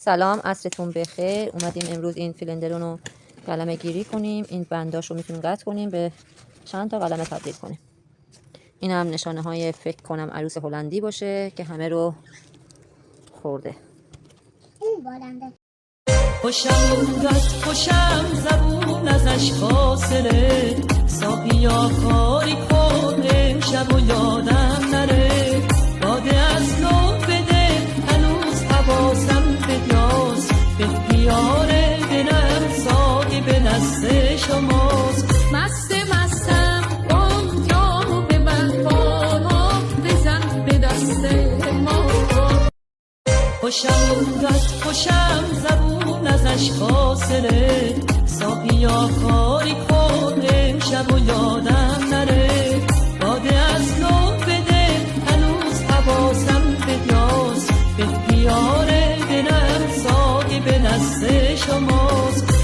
سلام، عصرتون بخیر. اومدیم امروز این فیلندرون رو قلمه گیری کنیم. این بنداش رو میتونیم قطع کنیم، به چند تا قلمه تبدیل کنیم. این هم نشانه های فکر کنم عروس هلندی باشه که همه رو خورده. خوشم زبون ازش فاصله، ساقیا کاری کن امشب و یادم نره، داده از نو بده هنوز حواسم پیداست، به اختیار دلم ساقی به دست شماست. مستم اون جامو به من بالا بزن به دست ما. خوشم زبون ازش فاصله، ساقیا کاری کن امشب و یادم نره، داده از نو بده هنوز حواسم پیداست، به اختیار دلم ساقی به دست شماست.